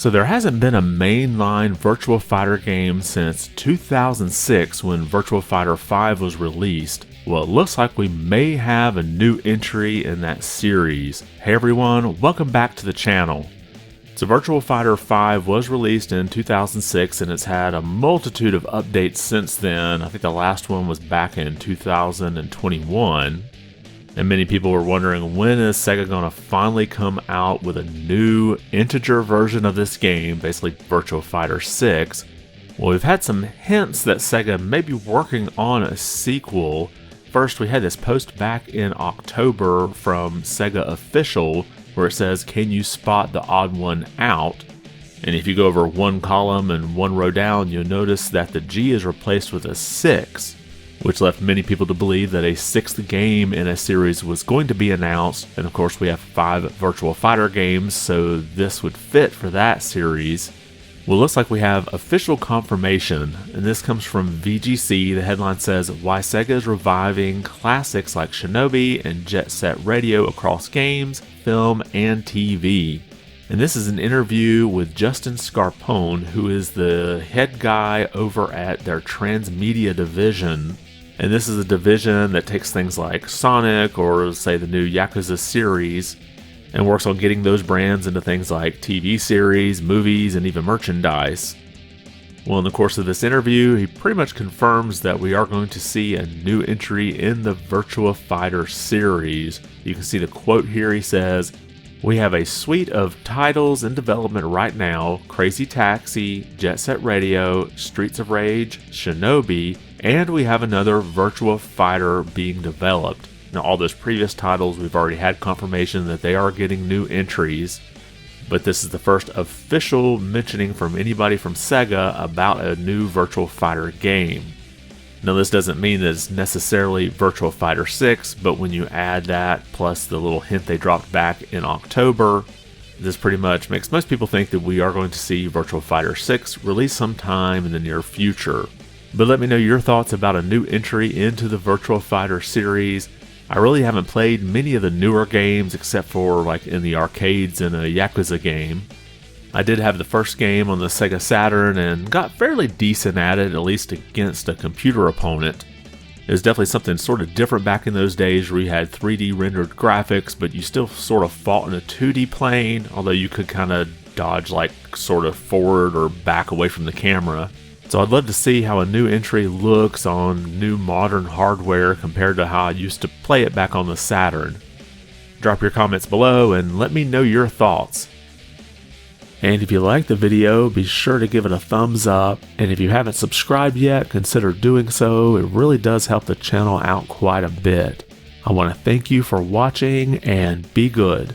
So there hasn't been a mainline Virtua Fighter game since 2006 when Virtua Fighter 5 was released. Well, it looks like we may have a new entry in that series. Hey everyone, welcome back to the channel. So Virtua Fighter 5 was released in 2006 and it's had a multitude of updates since then. I think the last one was back in 2021. And many people were wondering, when is SEGA going to finally come out with a new integer version of this game, basically Virtua Fighter 6? Well, we've had some hints that SEGA may be working on a sequel. First, we had this post back in October from SEGA Official where it says, "Can you spot the odd one out?" And if you go over one column and one row down, you'll notice that the G is replaced with a 6. Which left many people to believe that a 6th game in a series was going to be announced, and of course we have 5 Virtua Fighter games, so this would fit for that series. Well, it looks like we have official confirmation, and this comes from VGC. The headline says, "Why SEGA is reviving classics like Shinobi and Jet Set Radio across games, film, and TV." And this is an interview with Justin Scarpone, who is the head guy over at their transmedia division. And this is a division that takes things like Sonic or say the new Yakuza series and works on getting those brands into things like TV series, movies, and even merchandise. Well, in the course of this interview, he pretty much confirms that we are going to see a new entry in the Virtua Fighter series. You can see the quote here. He says, "We have a suite of titles in development right now: Crazy Taxi, Jet Set Radio, Streets of Rage, Shinobi, and we have another Virtua Fighter being developed." Now, all those previous titles, we've already had confirmation that they are getting new entries, but this is the first official mentioning from anybody from SEGA about a new Virtua Fighter game. Now, this doesn't mean that it's necessarily Virtua Fighter 6, but when you add that plus the little hint they dropped back in October, this pretty much makes most people think that we are going to see Virtua Fighter 6 release sometime in the near future. But let me know your thoughts about a new entry into the Virtua Fighter series. I really haven't played many of the newer games except for like in the arcades and a Yakuza game. I did have the first game on the Sega Saturn and got fairly decent at it, at least against a computer opponent. It was definitely something sort of different back in those days where you had 3D rendered graphics, but you still sort of fought in a 2D plane, although you could kind of dodge like sort of forward or back away from the camera. So I'd love to see how a new entry looks on new modern hardware compared to how I used to play it back on the Saturn. Drop your comments below and let me know your thoughts. And if you liked the video, be sure to give it a thumbs up. And if you haven't subscribed yet, consider doing so. It really does help the channel out quite a bit. I want to thank you for watching and be good.